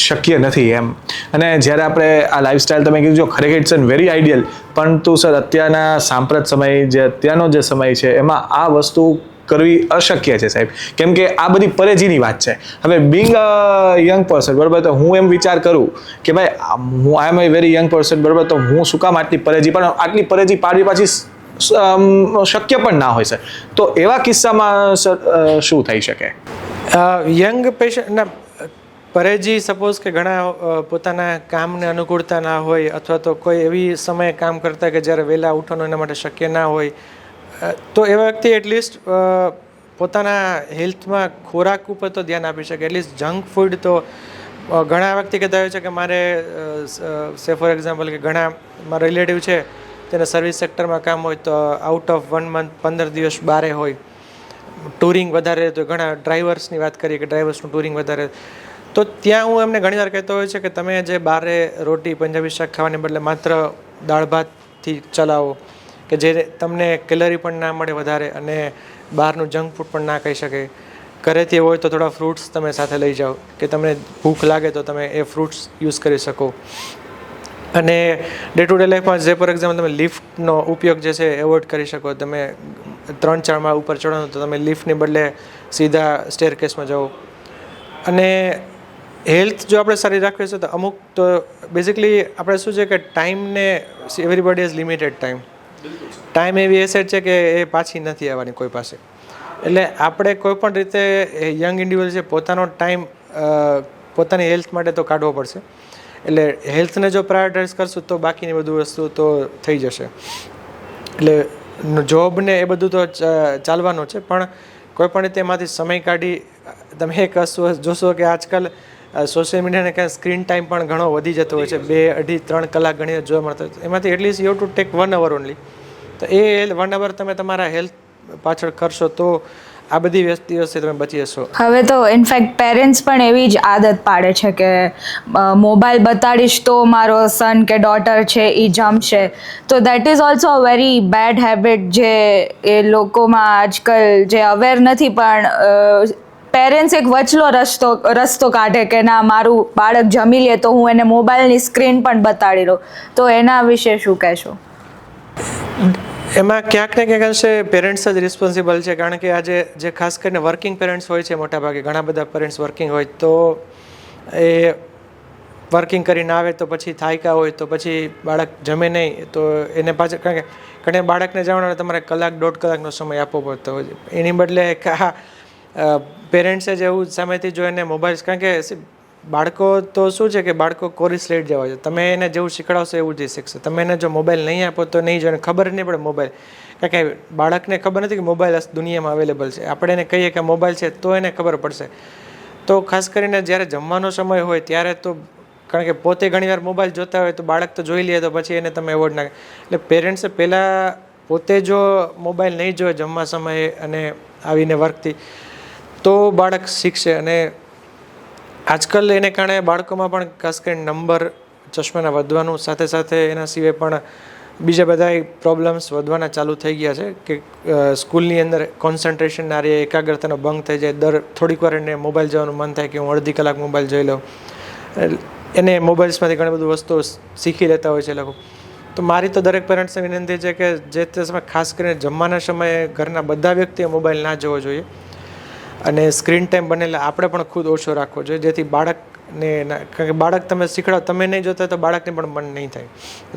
શક્ય નથી એમ. અને જ્યારે આપણે આ લાઈફસ્ટાઈલ તમે કીધું જો ખરેખર ઇટ્સ એન વેરી આઈડિયલ, પરંતુ સર અત્યારના સાંપ્રત સમય, જે અત્યારનો જે સમય છે એમાં આ વસ્તુ કરવી અશક્ય છે સાહેબ, કેમ કે આ બધી પરેજીની વાત છે. હવે બિંગ અ યંગ પર્સન, બરાબર, તો હું એમ વિચાર કરું કે ભાઈ હું આઈ એમ અ વેરી યંગ પર્સન, બરાબર, તો હું શું કામ આટલી પરેજી, પણ આટલી પરેજી પાડવી પાછી શક્ય પણ ના હોય સર. તો એવા કિસ્સામાં સર શું થઈ શકે? યંગ પેશન્ટના પરેજી સપોઝ કે ઘણા પોતાના કામને અનુકૂળતા ના હોય અથવા તો કોઈ એવી સમયે કામ કરતા કે જ્યારે વહેલા ઉઠવાનું એના માટે શક્ય ના હોય, તો એવા વ્યક્તિ એટલીસ્ટ પોતાના હેલ્થમાં ખોરાક ઉપર તો ધ્યાન આપી શકે. એટલીસ્ટ જંક ફૂડ તો ઘણા વ્યક્તિ કહેતા હોય છે કે મારે સે ફોર એક્ઝામ્પલ કે ઘણા મારા રિલેટિવ છે તેને સર્વિસ સેક્ટરમાં કામ હોય તો આઉટ ઓફ 1 મંથ 15 દિવસ બારે હોય, ટુરિંગ વધારે, તો ઘણા ડ્રાઈવર્સની વાત કરીએ કે ડ્રાઈવર્સનું ટુરિંગ વધારે, તો ત્યાં હું એમને ઘણીવાર કહેતો હોય છે કે તમે જે બારે રોટી પંજાબી શાક ખાવાને બદલે માત્ર દાળ ભાતથી ચલાવો કે જે તમને કેલરી પણ ના મળે વધારે અને બહારનું જંક ફૂડ પણ ના કહી શકે. ઘરેથી હોય તો થોડા ફ્રૂટ્સ તમે સાથે લઈ જાઓ કે તમને ભૂખ લાગે તો તમે એ ફ્રૂટ્સ યુઝ કરી શકો. અને ડે ટુ ડે લાઈફમાં જે ફોર એક્ઝામ્પલ તમે લિફ્ટનો ઉપયોગ જે છે એવોઇડ કરી શકો. તમે 3-4 માળ ઉપર ચડવાનું તો તમે લિફ્ટની બદલે સીધા સ્ટેરકેસમાં જાઓ. અને હેલ્થ જો આપણે સારી રાખવી છે તો અમુક તો બેઝિકલી આપણે શું છે કે ટાઈમને, everybody is limited time. Time એવી એસેટ છે કે એ પાછી નથી આવવાની કોઈ પાસે. એટલે આપણે કોઈ પણ રીતે યંગ ઇન્ડિવિજ્યુઅલ છે પોતાનો ટાઈમ પોતાની હેલ્થ માટે તો કાઢવો પડશે. એટલે હેલ્થને જો પ્રાયોરિટાઇઝ કરશું તો બાકીની બધું વસ્તુ તો થઈ જશે. એટલે જોબ ને એ બધું તો ચાલવાનું છે, પણ કોઈ પણ રીતે એમાંથી સમય કાઢી તમે એક વસ્તુ જોશો કે આજકાલ સોશિયલ મીડિયાને ક્યાં સ્ક્રીન ટાઈમ પણ ઘણો વધી જતો હોય છે, 2, 2.5, 3 કલાક ઘણી જોવા મળતો હોય. એમાંથી at least you to take 1 hour only. તો એ 1 hour તમે તમારા હેલ્થ પાછળ કરશો તો આ બધી વ્યસ્તિઓથી તમે બચી જશો. હવે તો ઇનફેક્ટ પેરેન્ટ્સ પણ એવી જ આદત પાડે છે કે મોબાઈલ બતાડીશ તો મારો સન કે ડોટર છે એ જમશે. તો that is also a very bad habit જે એ લોકોમાં આજકાલ જે અવેર નથી, પણ પેરેન્ટ્સ એક વચલો રસ્તો કાઢે કે ના મારું બાળક જમી લે તો હું એને મોબાઈલની સ્ક્રીન પણ બતાડી દઉં. તો એના વિશે શું કહેશો? એમાં ક્યાંક ને ક્યાંક અંશે પેરેન્ટ્સ જ રિસ્પોન્સિબલ છે, કારણ કે આજે જે ખાસ કરીને વર્કિંગ પેરેન્ટ્સ હોય છે, મોટાભાગે ઘણા બધા પેરેન્ટ્સ વર્કિંગ હોય, તો એ વર્કિંગ કરીને આવે તો પછી થાક્યા હોય તો પછી બાળક જમે નહીં તો એને પાછળ, કારણ કે ઘણા બાળકને જવાનું તમારે 1-1.5 કલાકનો સમય આપવો પડતો હોય છે. એની બદલે પેરેન્ટ્સે જ એવું સામેથી જો એને મોબાઈલ, કારણ કે બાળકો તો શું છે કે બાળકો કોરી સ્લેટ જેવા છે, તમે એને જેવું શીખડાવશો એવું જ શીખશે. તમે એને જો મોબાઈલ નહીં આપો તો નહીં જો, એને ખબર નહીં પડે મોબાઈલ, કારણ કે બાળકને ખબર નથી કે મોબાઈલ દુનિયામાં અવેલેબલ છે. આપણે એને કહીએ કે મોબાઈલ છે તો એને ખબર પડશે. તો ખાસ કરીને જ્યારે જમવાનો સમય હોય ત્યારે તો, કારણ કે પોતે ઘણીવાર મોબાઈલ જોતા હોય તો બાળક તો જોઈ લે તો પછી એને તમે એવોર્ડ નાખે. એટલે પેરેન્ટ્સે પહેલાં પોતે જો મોબાઈલ નહીં જોવે જમવા સમયે અને આવીને વર્કથી, તો બાળક શીખશે. અને આજકાલ એને કારણે બાળકોમાં પણ ખાસ કરીને નંબર, ચશ્માના વધવાનું સાથે સાથે એના સિવાય પણ બીજા બધા પ્રોબ્લેમ્સ વધવાના ચાલુ થઈ ગયા છે કે સ્કૂલની અંદર કોન્સન્ટ્રેશન ના રહે, એકાગ્રતાનો ભંગ થઈ જાય. દર થોડીક વાર એને મોબાઈલ જોવાનું મન થાય કે હું અડધી કલાક મોબાઈલ જોઈ લઉં. એને મોબાઈલ્સમાંથી ઘણી બધી વસ્તુઓ શીખી લેતા હોય છે લોકો. તો મારી તો દરેક પેરેન્ટ્સને વિનંતી છે કે જે તે સમય ખાસ કરીને જમવાના સમયે ઘરના બધા વ્યક્તિએ મોબાઈલ ના જોવો જોઈએ અને સ્ક્રીન ટાઈમ બનેલા આપણે પણ ખુદ ઓછો રાખવો જોઈએ, જેથી બાળકને, કારણ કે બાળક તમે શીખડાવો, તમે નહીં જોતા તો બાળકને પણ મન નહીં થાય.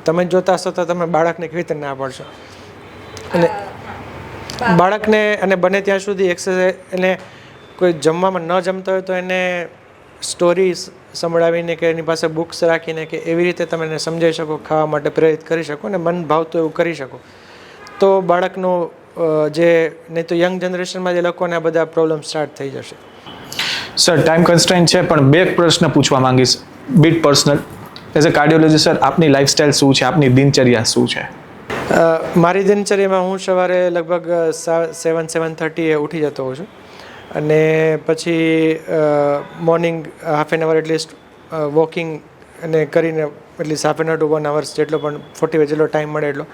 તમે જોતા હશો તો તમે બાળકને કેવી રીતે ના પાડશો. અને બાળકને અને બને ત્યાં સુધી એક્સરસાઇઝ, એને કોઈ જમવામાં ન જમતા હોય તો એને સ્ટોરી સંભળાવીને કે એની પાસે બુક્સ રાખીને કે એવી રીતે તમે એને સમજાવી શકો, ખાવા માટે પ્રેરિત કરી શકો ને મન ભાવતું એવું કરી શકો, તો બાળકનું જે નહીં તો યંગ જનરેશનમાં જે લોકોને આ બધા પ્રોબ્લેમ સ્ટાર્ટ થઈ જશે. સર ટાઈમ કન્સ્ટ્રેન્ટ છે પણ બે પ્રશ્ન પૂછવા માંગીશ, bit personal. As a cardiologist sir, આપની લાઈફસ્ટાઈલ શું છે, આપની દિનચર્યા શું છે? મારી દિનચર્યામાં હું સવારે લગભગ 7:30 ઉઠી જતો હોઉં છું અને પછી morning half an hour at least walking અને કરીને at least half an hour to 1 hours જેટલો પણ 40 જેટલો ટાઈમ મળે એટલો.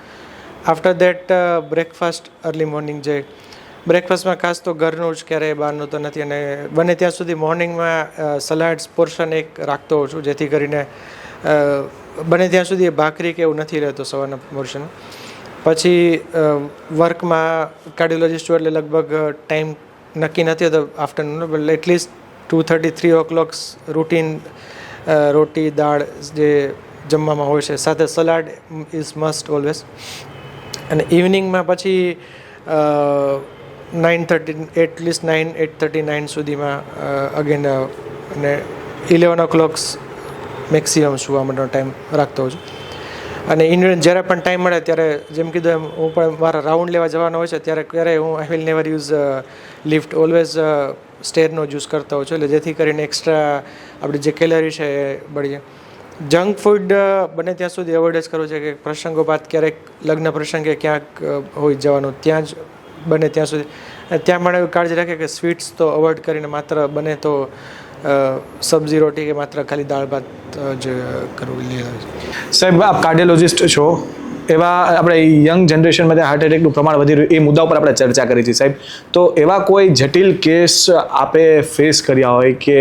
After that breakfast early morning જે બ્રેકફાસ્ટમાં ખાસ તો ઘરનું જ, ક્યારેય બહારનું તો નથી, અને બને ત્યાં સુધી મોર્નિંગમાં સલાડ્સ પોર્શન એક રાખતો હોઉં છું, જેથી કરીને બને ત્યાં સુધી ભાખરી કે એવું નથી રહેતું સવારના પોર્શનમાં. પછી વર્કમાં કાર્ડિયોલોજિસ્ટ એટલે લગભગ ટાઈમ નક્કી નથી હોતો આફ્ટરનૂનનો, બટ એટલીસ્ટ 2:30-3 o'clock રૂટીન રોટી દાળ જે જમવામાં હોય છે, સાથે સલાડ ઇઝ મસ્ટ ઓલવેઝ. અને ઇવનિંગમાં પછી 9:30 એટલીસ્ટ 8:30-9 સુધીમાં અગેન અને 11 o'clock મેક્સિમમ સુવા માટેનો ટાઈમ રાખતો હોઉં છું. અને જ્યારે પણ ટાઈમ મળે ત્યારે જેમ કીધું એમ હું પણ મારા રાઉન્ડ લેવા જવાનો હોય છે ત્યારે ક્યારેય હું I will never use lift, always સ્ટેરનો યુઝ કરતો હોઉં છું, એટલે જેથી કરીને એક્સ્ટ્રા આપણી જે કેલરી છે એ બળી જાય. જંક ફૂડ બને ત્યાં સુધી અવોઇડ જ કરવું છે કે પ્રસંગોપાત ક્યારેક લગ્ન પ્રસંગે ક્યાંક હોય જવાનું ત્યાં જ બને ત્યાં સુધી, ત્યાં પણ એવી કાળજી રાખે કે સ્વીટ્સ તો અવોઇડ કરીને માત્ર બને તો સબ્જી રોટી કે માત્ર ખાલી દાળ ભાત જ કરવું જોઈએ. સાહેબ આપ કાર્ડિયોલોજિસ્ટ છો, એવા આપણે યંગ જનરેશનમાં હાર્ટ એટેકનું પ્રમાણ વધી રહ્યું એ મુદ્દા ઉપર આપણે ચર્ચા કરી છે સાહેબ. તો એવા કોઈ જટિલ કેસ આપે ફેસ કર્યા હોય કે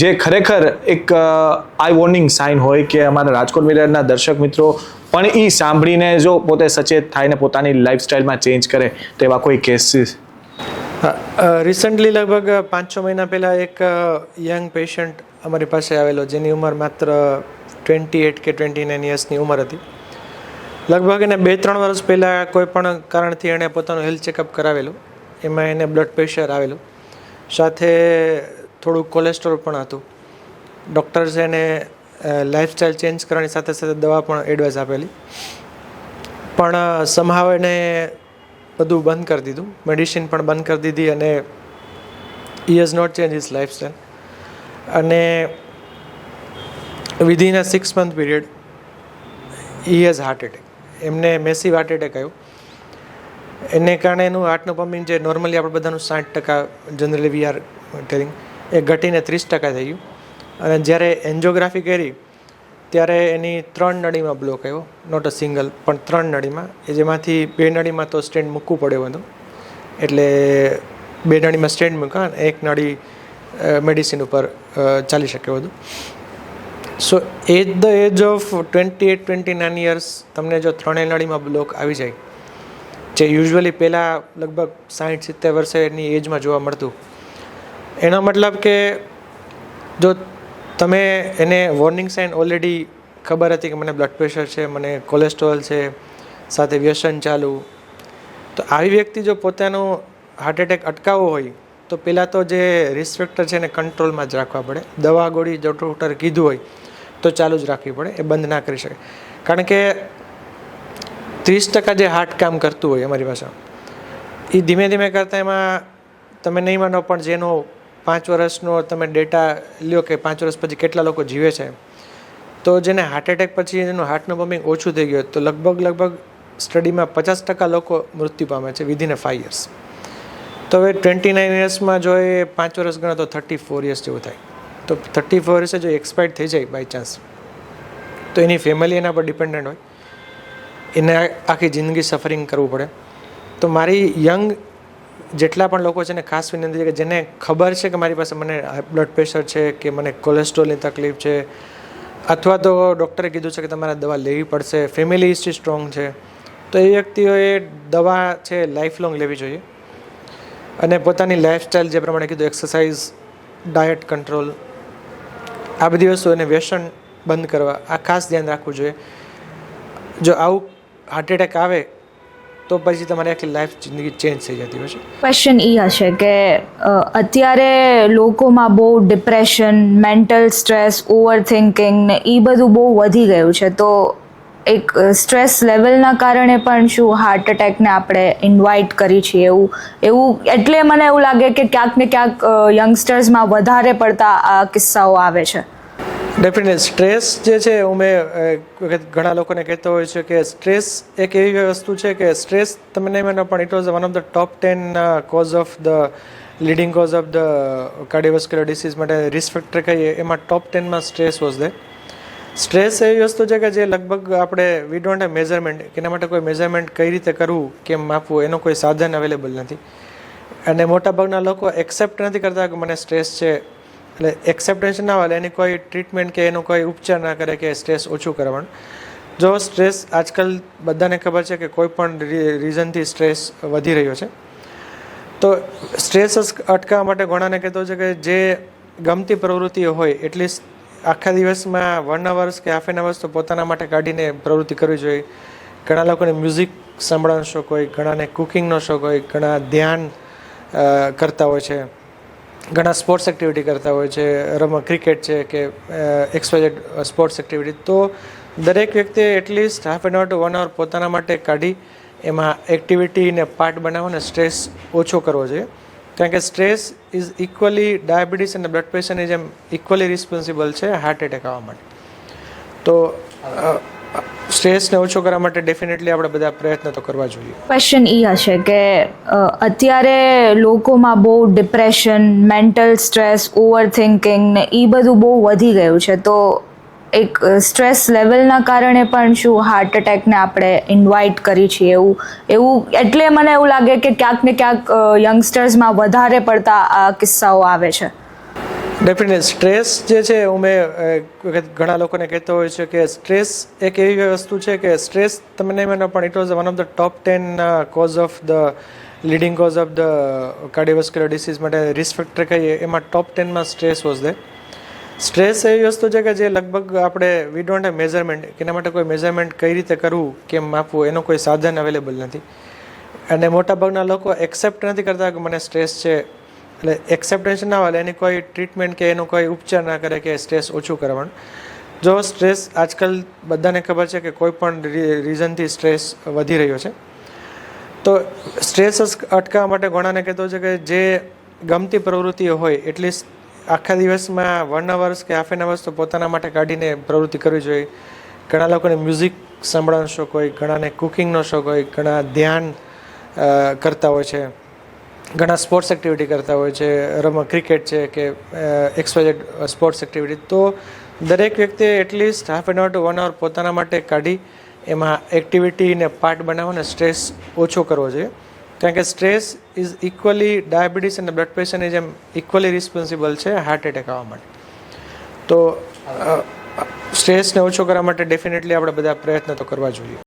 જે ખરેખર એક આઈ વોર્નિંગ સાઇન હોય કે અમારા રાજકોટ મિરરના દર્શક મિત્રો પણ એ સાંભળીને જો પોતે સચેત થાય ને પોતાની લાઈફસ્ટાઈલમાં ચેન્જ કરે, તો એવા કોઈ કેસીસ? રિસન્ટલી લગભગ 5-6 મહિના પહેલાં એક યંગ પેશન્ટ અમારી પાસે આવેલો, જેની ઉંમર માત્ર 28 કે 29 યર્સની ઉંમર હતી. લગભગ એને 2-3 વર્ષ પહેલાં કોઈ પણ કારણથી એણે પોતાનું હેલ્થ ચેકઅપ કરાવેલું, એમાં એને બ્લડ પ્રેશર આવેલું, સાથે થોડું કોલેસ્ટ્રોલ પણ હતું. ડૉક્ટર્સે એને લાઈફસ્ટાઈલ ચેન્જ કરવાની સાથે સાથે દવા પણ એડવાઇસ આપેલી, પણ સમહાવ એને બધું બંધ કરી દીધું, મેડિસિન પણ બંધ કરી દીધી અને he has not change his lifestyle. અને within a 6 month period he has heart attack. એમને મેસિવ હાર્ટ એટેક આવ્યો. એને કારણે એનું હાર્ટનું પમ્પિંગ જે નોર્મલી આપણે બધાનું 60% જનરલી વી આર ટેલિંગ, એ ઘટીને 30% થઈ ગયું. અને જ્યારે એન્જિયોગ્રાફી કરી ત્યારે એની 3 નળીમાં બ્લોક આવ્યો, નોટ અ સિંગલ પણ 3 નળીમાં, એ જેમાંથી 2 નળીમાં તો સ્ટેન્ટ મૂકવું પડ્યું હતું, એટલે 2 નળીમાં સ્ટેન્ટ મૂક્યા અને 1 નળી મેડિસિન ઉપર ચાલી શકે બધું. So at the age of 28-29 years તમને જો 3 નળીમાં બ્લોક આવી જાય, જે યુઝ્યુઅલી પહેલાં લગભગ 60-70 વર્ષની એજમાં જોવા મળતું, એનો મતલબ કે જો તમે એને વોર્નિંગ સાઇન ઓલરેડી ખબર હતી કે મને બ્લડ પ્રેશર છે, મને કોલેસ્ટ્રોલ છે, સાથે વ્યસન ચાલુ, તો આવી વ્યક્તિ જો પોતાનું હાર્ટ એટેક અટકાવવો હોય તો પહેલાં તો જે રિસ્ક ફેક્ટર છે એને કંટ્રોલમાં જ રાખવા પડે. દવા ગોળી જો ડૉક્ટરે કીધું હોય તો ચાલુ જ રાખવી પડે, એ બંધ ના કરી શકે. કારણ કે 30% જે હાર્ટ કામ કરતું હોય અમારી પાસે, એ ધીમે ધીમે કરતાં એમાં તમે નહીં માનો પણ જેનો 5 વર્ષનો તમે ડેટા લ્યો કે 5 વર્ષ પછી કેટલા લોકો જીવે છે, તો જેને હાર્ટ એટેક પછી એનું હાર્ટનું પમ્પિંગ ઓછું થઈ ગયું તો લગભગ સ્ટડીમાં 50% લોકો મૃત્યુ પામે છે વિધિન 5 years. તો હવે 29 yearsમાં જો એ 5 વર્ષ ગણો તો 34 years જેવું થાય. તો 34 વર્ષે જો એક્સપાયર થઈ જાય બાય ચાન્સ, તો એની ફેમિલી એના પર ડિપેન્ડન્ટ હોય, એને આખી જિંદગી સફરિંગ કરવું પડે. તો મારી યંગ જેટલા પણ લોકો છે ને ખાસ વિનંતી છે કે જેને ખબર છે કે મારી પાસે મને બ્લડ પ્રેશર છે કે મને કોલેસ્ટ્રોલની તકલીફ છે, અથવા તો ડૉક્ટરે કીધું છે કે તમારે દવા લેવી પડશે, ફેમિલી હિસ્ટ્રી સ્ટ્રોંગ છે, તો એ વ્યક્તિઓએ દવા છે લાઈફ લોંગ લેવી જોઈએ. અને પોતાની લાઈફસ્ટાઈલ જે પ્રમાણે કીધું, એક્સરસાઇઝ, ડાયટ કંટ્રોલ, આ બધી વસ્તુ એને વ્યસન બંધ કરવા, આ ખાસ ધ્યાન રાખવું જોઈએ. જો આવું હાર્ટ એટેક આવે તો પછી તમારી આખી લાઈફ જિંદગી ચેન્જ થઈ જતી હોય છે. ક્વેશ્ચન એ હશે કે અત્યારે લોકોમાં બહુ depression, mental stress, over thinking ને એ બધું બહુ વધી ગયું છે, તો એક સ્ટ્રેસ લેવલના કારણે પણ શું હાર્ટ એટેકને આપણે ઇન્વાઇટ કરી છીએ એવું એટલે મને એવું લાગે કે ક્યાંક ને ક્યાંક યંગસ્ટર્સમાં વધારે પડતા આ કિસ્સાઓ આવે છે. ડેફિનેટલી સ્ટ્રેસ જે છે હું ઘણા લોકોને કહેતો હોય છે કે સ્ટ્રેસ એક એવી વસ્તુ છે કે સ્ટ્રેસ તમે નહીં માનો પણ it was one of the top 10 cause of the leading cause of the cardiovascular disease માટે રિસ્ક ફેક્ટર કહીએ એમાં ટોપ 10માં સ્ટ્રેસ વોઝ દે. સ્ટ્રેસ એવી વસ્તુ છે કે જે લગભગ આપણે વી ડોન્ટ હેવ મેઝરમેન્ટ, કે એના માટે કોઈ મેઝરમેન્ટ કઈ રીતે કરવું, કેમ માપવું, એનો કોઈ સાધન અવેલેબલ નથી. અને મોટાભાગના લોકો એક્સેપ્ટ નથી કરતા કે મને સ્ટ્રેસ છે, એટલે એક્સેપ્ટેન્સ ના હોય એની કોઈ ટ્રીટમેન્ટ કે એનો કોઈ ઉપચાર ના કરે કે સ્ટ્રેસ ઓછું કરવાનું. જો સ્ટ્રેસ આજકાલ બધાને ખબર છે કે કોઈ પણ રીઝનથી સ્ટ્રેસ વધી રહ્યો છે, તો સ્ટ્રેસ અટકાવવા માટે ઘણાને કહેતો છે કે જે ગમતી પ્રવૃત્તિઓ હોય એટલીસ્ટ આખા દિવસમાં 1 hour કે હાફ એન અવર્સ તો પોતાના માટે કાઢીને પ્રવૃત્તિ કરવી જોઈએ. ઘણા લોકોને મ્યુઝિક સાંભળવાનો શોખ હોય, ઘણાને કુકિંગનો શોખ હોય, ઘણા ધ્યાન કરતા હોય છે, ઘણા સ્પોર્ટ્સ એક્ટિવિટી કરતા હોય છે, ક્રિકેટ છે કે XYZ સ્પોર્ટ્સ એક્ટિવિટી. તો દરેક વ્યક્તિએ at least half an hour to 1 hour પોતાના માટે કાઢી એમાં એક્ટિવિટીને પાર્ટ બનાવવાનો સ્ટ્રેસ ઓછો કરવો જોઈએ. કારણ કે સ્ટ્રેસ ઇઝ ઇક્વલી ડાયાબિટીસ અને બ્લડ પ્રેશરની જેમ ઇક્વલી રિસ્પોન્સિબલ છે હાર્ટ એટેક આવવા માટે. તો સ્ટ્રેસને ઓછો કરવા માટે ડેફિનેટલી આપણે બધા પ્રયત્ન તો કરવા જોઈએ. ક્વેશ્ચન એ હશે કે અત્યારે લોકોમાં બહુ depression, mental stress, over thinking ને એ બધું બહુ વધી ગયું છે, તો એક સ્ટ્રેસ લેવલના કારણે પણ શું હાર્ટ એટેકને આપણે ઇન્વાઇટ કરી છીએ એવું એટલે મને એવું લાગે કે ક્યાંક ને ક્યાંક યંગસ્ટર્સમાં વધારે પડતા આ કિસ્સાઓ આવે છે. ડેફિનેટલી સ્ટ્રેસ જે છે હું ઘણા લોકોને કહેતો હોય છે કે સ્ટ્રેસ એક એવી વસ્તુ છે કે સ્ટ્રેસ તમે નહીં માનો પણ it was one of the top 10 cause of the leading cause of the cardiovascular disease માટે રિસ્ક ફેક્ટર કહીએ એમાં ટોપ 10માં સ્ટ્રેસ વોઝ દે. સ્ટ્રેસ એવી વસ્તુ છે કે જે લગભગ આપણે વી ડોન્ટ હેવ મેઝરમેન્ટ, કે એના માટે કોઈ મેઝરમેન્ટ કઈ રીતે કરવું, કેમ માપવું, એનો કોઈ સાધન અવેલેબલ નથી. અને મોટાભાગના લોકો એક્સેપ્ટ નથી કરતા કે મને સ્ટ્રેસ છે, એટલે એક્સેપ્ટેન્સ ના હોય એની કોઈ ટ્રીટમેન્ટ કે એનો કોઈ ઉપચાર ના કરે કે સ્ટ્રેસ ઓછું કરવાનું. જો સ્ટ્રેસ આજકાલ બધાને ખબર છે કે કોઈ પણ રીઝનથી સ્ટ્રેસ વધી રહ્યો છે, તો સ્ટ્રેસ અટકાવવા માટે ઘણાને કહેતો છે કે જે ગમતી પ્રવૃત્તિઓ હોય એટલીસ્ટ આખા દિવસમાં 1 hour કે હાફ એન અવર્સ તો પોતાના માટે કાઢીને પ્રવૃત્તિ કરવી જોઈએ. ઘણા લોકોને મ્યુઝિક સાંભળવાનો શોખ હોય, ઘણાને કુકિંગનો શોખ હોય, ઘણા ધ્યાન કરતા હોય છે, ઘણા સ્પોર્ટ્સ એક્ટિવિટી કરતા હોય છે, ક્રિકેટ છે કે XYZ સ્પોર્ટ્સ એક્ટિવિટી. તો દરેક વ્યક્તિએ at least half an hour to 1 hour પોતાના માટે કાઢી એમાં એક્ટિવિટીને પાર્ટ બનાવવાનો સ્ટ્રેસ ઓછો કરવો જોઈએ. કારણ કે સ્ટ્રેસ ઇઝ ઇક્વલી ડાયાબિટીસ અને બ્લડ પ્રેશરની જેમ ઇક્વલી રિસ્પોન્સિબલ છે હાર્ટ એટેક આવવા માટે. તો સ્ટ્રેસને ઓછો કરવા માટે ડેફિનેટલી આપણે બધા પ્રયત્ન તો કરવા જોઈએ.